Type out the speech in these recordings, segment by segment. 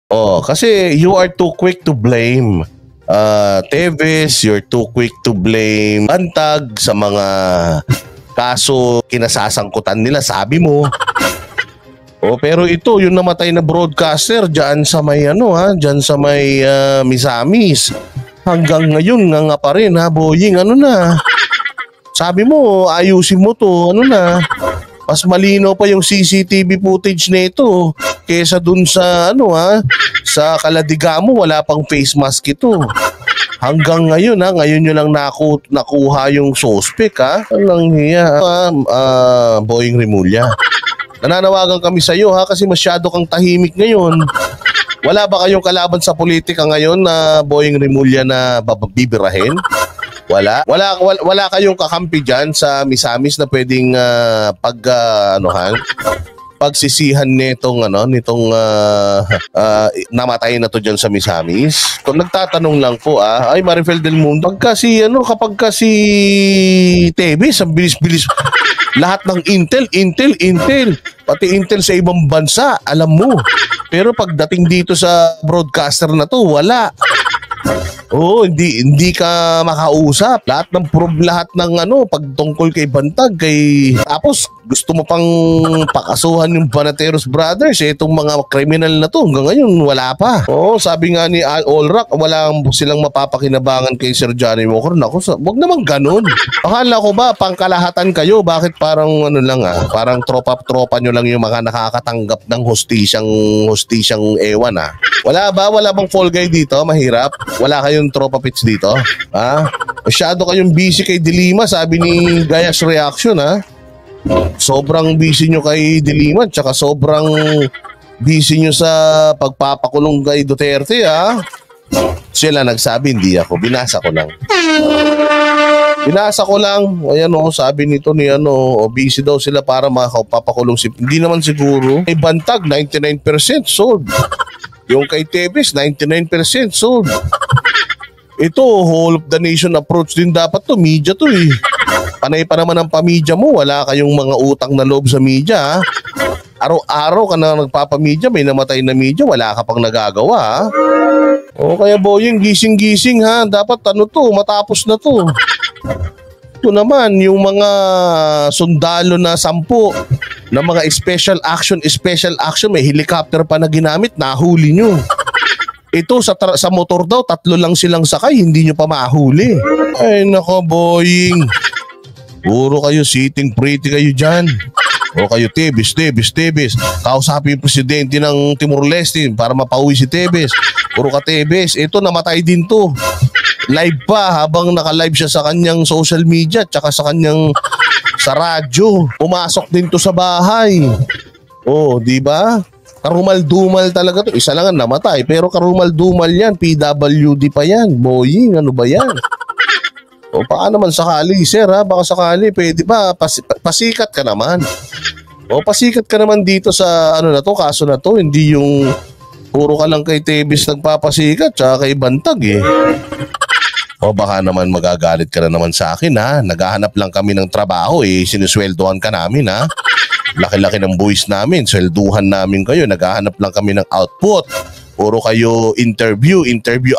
Oh, kasi you are too quick to blame Teves, you're too quick to blame Bantag sa mga kaso kinasasangkutan nila, sabi mo. Oh, pero ito yung namatay na broadcaster diyan sa may diyan sa may Misamis. Hanggang ngayon nga pa rin ha, Boying, na. Sabi mo, ayusin mo to, na. Mas malinaw pa yung CCTV footage nito kaysa dun sa sa Kaladigamo, wala pang face mask ito. Hanggang ngayon ngayon nyo lang nakuha yung suspect Anong hiya, Boying Rimulya. Nananawagan kami sa iyo kasi masyado kang tahimik ngayon. Wala ba kayong kalaban sa politika ngayon na Boying Rimulya na bibirahin? Wala kayong kakampi dyan sa Misamis na pwedeng pagsisihan nitong namatay na to dyan sa Misamis. Kung nagtatanong lang po ay Marifel del Mundo, kapag kasi Teves, ang bilis-bilis lahat ng intel, pati intel sa ibang bansa, alam mo. Pero pagdating dito sa broadcaster na to, wala. Oo, hindi ka makausap. Lahat ng pagtungkol kay Bantag, tapos gusto mo pang pakasuhan yung Banateros Brothers, itong mga kriminal na to, hanggang ngayon wala pa. Oo, sabi nga ni Olrak, wala silang mapapakinabangan kay Sir Johnny Walker. Naku, wag naman ganun. Akala ko ba pangkalahatan kayo? Bakit parang parang tropa nyo lang yung mga nakakatanggap ng hostisyang ewan Wala bang fall guy dito? Mahirap? Wala kayong tropa pits dito? Masyado kayong busy kay Dilima, sabi ni Gayas Reaction Sobrang busy nyo kay Dilima, tsaka sobrang busy nyo sa pagpapakulong kay Duterte Sila nagsabi, hindi ako. Binasa ko lang. Ayan sabi nito ni busy daw sila para makapapakulong hindi naman siguro. Kay Bantag, 99% sold. Yung kay Teves, 99% sold. Ito, whole of the nation approach din dapat to. Media to Panay pa naman ang pamedya mo. Wala kayong mga utang na loob sa media Araw-araw ka na nagpapamedya, may namatay na media, wala ka pang nagagawa O kaya Boying, gising-gising dapat matapos na to. Ito naman, yung mga sundalo na 10 na mga special action, may helicopter pa na ginamit, nahuli nyo. Ito sa motor daw, 3 lang silang sakay, hindi nyo pa mahuli. Ay nako Boying, puro kayo sitting pretty kayo dyan. O kayo Teves, kausapin yung presidente ng Timor-Leste para mapauwi si Teves. Puro ka Teves, ito namatay din to. Live pa habang naka-live siya sa kanyang social media tsaka sa radyo. Pumasok din to sa bahay. Di ba? Karumal-dumal talaga to. Isa lang ang namatay pero karumal-dumal yan. PWD pa yan. Boying, ano ba yan? Paano naman sakali, sir Baka sakali, pwede ba? Pasikat ka naman. Pasikat ka naman dito sa kaso na to. Hindi yung puro ka lang kay Teves nagpapasikat tsaka kay Bantag baka naman magagalit ka na naman sa akin Naghahanap lang kami ng trabaho sinusweldohan ka namin Laki-laki ng buwis namin, swelduhan namin kayo, naghahanap lang kami ng output. Puro kayo interview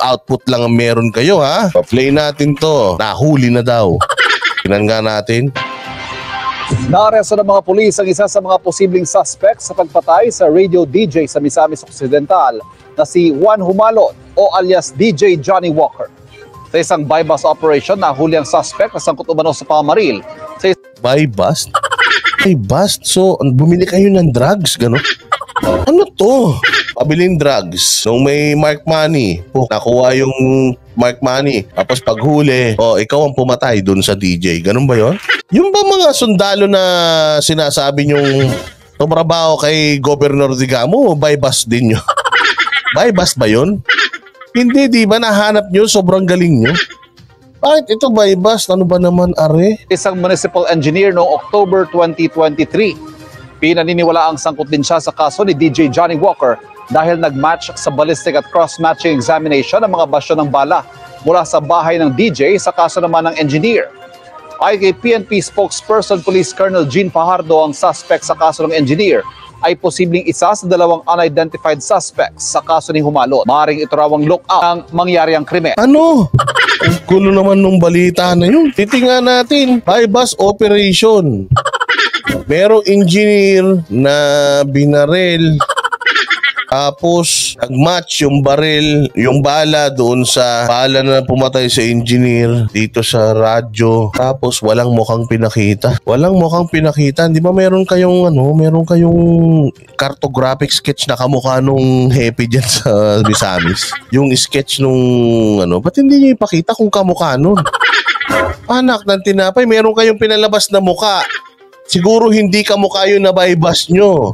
output lang ang meron kayo Pa-play natin to. Nahuli na daw. Tingnan nga natin. Naaresto ng mga pulis ang isa sa mga posibleng suspect sa pagpatay sa radio DJ sa Misamis Occidental na si Juan Humalot o alias DJ Johnny Walker. Sa isang buy-bust operation, nahuli ang suspect na sangkot umano sa pamaril. Buy-bust? Buy-bust? So, bumili kayo ng drugs, gano'n? Ano to? Pabiling drugs. Nung may mark money, nakuha yung mark money. Tapos paghuli, ikaw ang pumatay dun sa DJ. Ganun ba yun? Yung ba mga sundalo na sinasabi nyong tumrabaho kay Governor Digamo, buy-bust din nyo? Buy-bust ba yun? Hindi, di ba nahanap nyo? Sobrang galing nyo. Bakit ito buy-bust? Ano ba naman, are? Isang municipal engineer noong October 2023. Pinaniniwala ang sangkot din siya sa kaso ni DJ Johnny Walker dahil nag-match sa ballistic at cross-matching examination ng mga basyo ng bala mula sa bahay ng DJ sa kaso naman ng engineer. Ay kay PNP spokesperson Police Colonel Jean Fajardo, ang suspect sa kaso ng engineer ay posibleng isa sa dalawang unidentified suspects sa kaso ni Humalot. Maaaring ito raw ang lookout ng mangyari ang krimen. Ano? Ang gulo naman nung balita na yun. Titingnan natin. Bypass operation. Merong engineer na binaril. Tapos, nag-match yung baril, yung bala doon sa bala na pumatay sa engineer dito sa radyo. Tapos, walang mukhang pinakita. Walang mukhang pinakita. Di ba meron kayong cartographic sketch na kamukha nung hepe dyan sa Misamis? Yung sketch nung ba't hindi nyo ipakita kung kamukha nun? Anak ng tinapay, meron kayong pinalabas na muka. Siguro hindi kamukha yun na bypass nyo.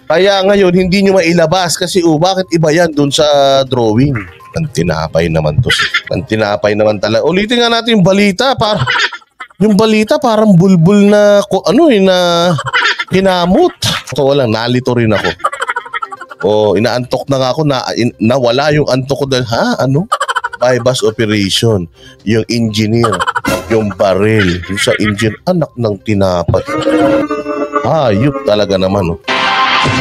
Kaya ngayon, hindi nyo mailabas kasi bakit iba yan dun sa drawing? Ang tinapay naman to. Ang tinapay naman talaga. Ulitin nga natin yung balita. Yung balita parang bulbul na, na kinamot. So walang, nalito rin ako. Inaantok na nga ako, nawala yung antok ko dahil, bypass operation. Yung engineer, yung baril, yung sa engine, anak ng tinapay. Hayop talaga naman,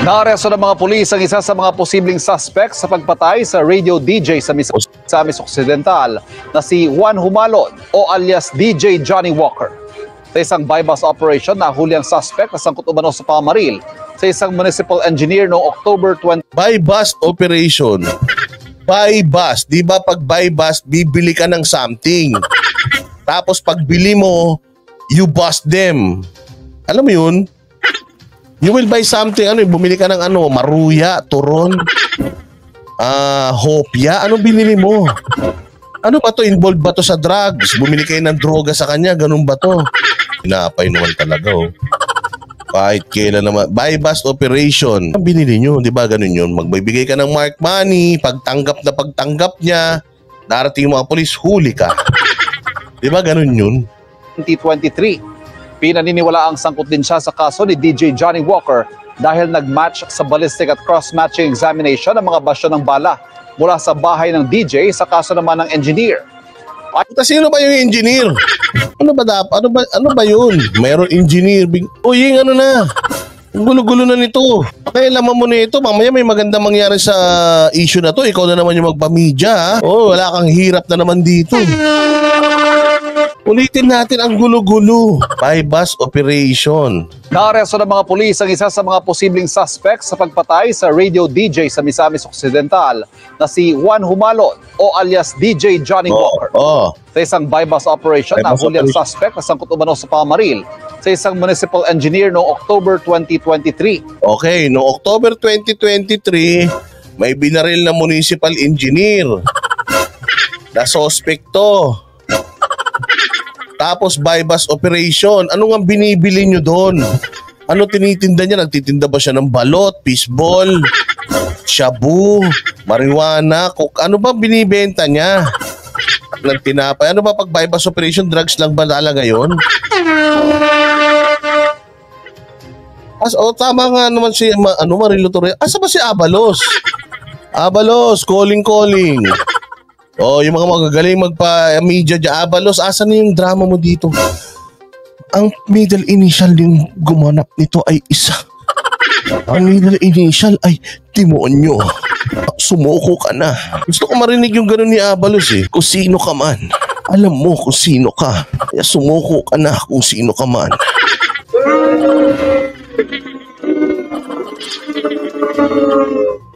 Naaresto ng mga pulis ang isa sa mga posibleng suspect sa pagpatay sa radio DJ sa Misamis Occidental na si Juan Humalon o alias DJ Johnny Walker. Sa isang bypass operation, nahuli ang suspect na sangkot umano sa pamaril sa isang municipal engineer noong October 20. Bypass operation. Bypass. Di ba pag bypass, bibili ka ng something. Tapos pagbili mo, you bust them. Alam mo yun? You will buy something, bumili ka ng maruya, turon, hopya, anong binili mo? Ano ba to? Involved ba to sa drugs? Bumili kayo ng droga sa kanya, ganun ba to? Pinapay naman talaga, Kahit kailan naman, bypass operation. Ang binili nyo, di ba ganun yun? Magbibigay ka ng mark money, pagtanggap niya, darating yung mga polis, huli ka. Di ba ganun yun? 2023. Pinaniniwala ang sangkot din siya sa kaso ni DJ Johnny Walker dahil nag-match sa ballistic at cross-matching examination ng mga basyo ng bala mula sa bahay ng DJ sa kaso naman ng engineer. Sino ba yung engineer? Ano ba yun? Mayroon engineer. Yung na. Gulo-gulo na nito. Kailangan mo na ito. Mamaya may maganda mangyari sa issue na to. Ikaw na naman yung magpamedya. Wala kang hirap na naman dito. Ulitin natin ang gulo-gulo. Bypass operation. Naaresto ng mga pulis ang isa sa mga posibleng suspect sa pagpatay sa radio DJ sa Misamis Occidental na si Juan Humalon o alias DJ Johnny Walker. Sa isang bypass operation, nahuli ang suspect na sangkot umano sa pamaril sa isang municipal engineer noong October 2023. Okay, noong October 2023, may binaril na municipal engineer na suspect to. Tapos bypass operation. Ano nga binibili nyo doon? Ano tinitinda niya? Nagtitinda ba siya ng balot, fishball, shabu, marijuana, coke? Ano ba binibenta niya? Ng tinapay. Ano ba pag bypass operation? Drugs lang ba talaga yun? Tama nga naman si Marilo Torres. Asa ba si Abalos? Abalos, calling. Yung mga magagaling magpa-media dyan. Abalos, asan na yung drama mo dito? Ang middle initial yung gumanap nito ay isa. Ang middle initial ay demonyo. Sumuko ka na. Gusto ko marinig yung gano'n ni Abalos Kung sino ka man. Alam mo kung sino ka. Kaya sumuko ka na kung sino ka man.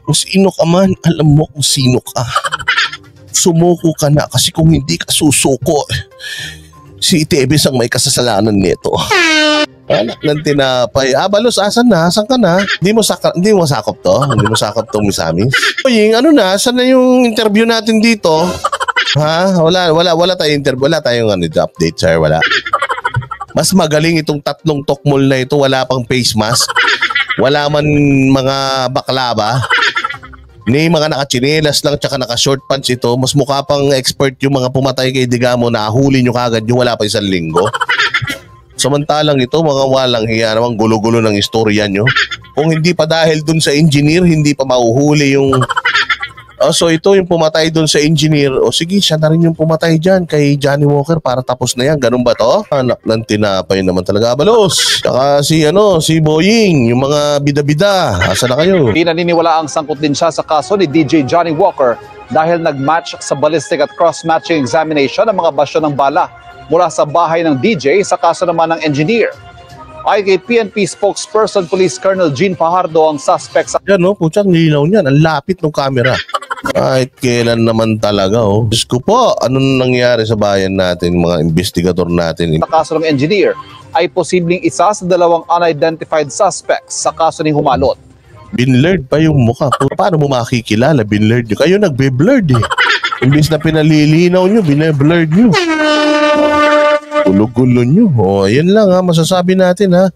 Kung sino ka man, alam mo kung sino ka. Sumuko ka na kasi kung hindi ka susuko, si Tebes ang may kasasalanan nito. Anak ng tinapay. Abalos, asan na? Asan ka na? Hindi mo sakop to? Hindi mo sakop tong Misamis? Ying, saan na yung interview natin dito? Wala tayong interview. Wala tayong update, sir. Wala. Mas magaling itong tatlong tokmol na ito. Wala pang face mask. Wala man mga baklaba. Ni mga nakachinelas lang tsaka naka-short pants ito. Mas mukha pang expert yung mga pumatay kay Digamo na huli nyo kagad yung wala pa isang linggo. Samantalang ito, mga walang hiya namang gulo-gulo ng istorya nyo. Kung hindi pa dahil dun sa engineer, hindi pa mahuhuli yung So ito yung pumatay doon sa engineer. O sige, siya na rin yung pumatay dyan kay Johnny Walker para tapos na yan. Ganun ba to? Anak ng tinapay naman talaga, Abalos. Saka si Boying, yung mga bida-bida. Asa na kayo? Di naniniwala ang sangkot din siya sa kaso ni DJ Johnny Walker dahil nag-match sa ballistic at cross-matching examination ng mga basyo ng bala mula sa bahay ng DJ sa kaso naman ng engineer. Ay kay PNP spokesperson Police Colonel Jean Fajardo ang suspect sa Yan no, putsang linaw niyan. Ang lapit ng camera. Ay, kailan naman talaga oh. Diyos ko po, anong nangyari sa bayan natin, mga investigador natin? kaso ng engineer ay posibleng isa sa dalawang unidentified suspects sa kaso ni Humalot. Binlurred pa yung mukha. Paano mo makikilala? Binlurred nyo. Kayo nagbe-blurred eh. Imbis na pinalilinaw nyo, bine-blurred nyo. Gulo-gulo nyo. Yan lang ha, masasabi natin ha.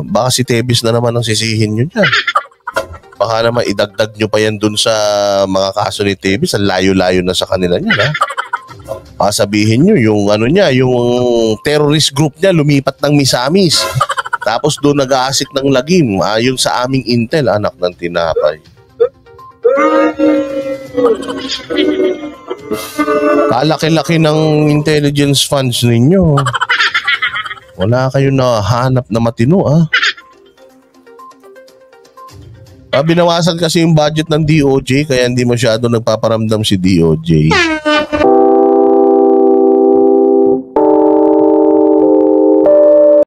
Baka si Tebis na naman ang sisihin nyo dyan. Baka naman idagdag nyo pa yan dun sa mga kaso ni Tebis. Ang layo-layo na sa kanila niyan ha. Sabihin nyo, yung yung terrorist group niya lumipat ng Misamis. Tapos doon nag-aasik ng lagim. Yung sa aming intel, anak ng tinapay. Kalaki-laki ng intelligence funds ninyo. Wala kayong nahanap na matino Binawasan kasi yung budget ng DOJ kaya hindi masyado nagpaparamdam si DOJ.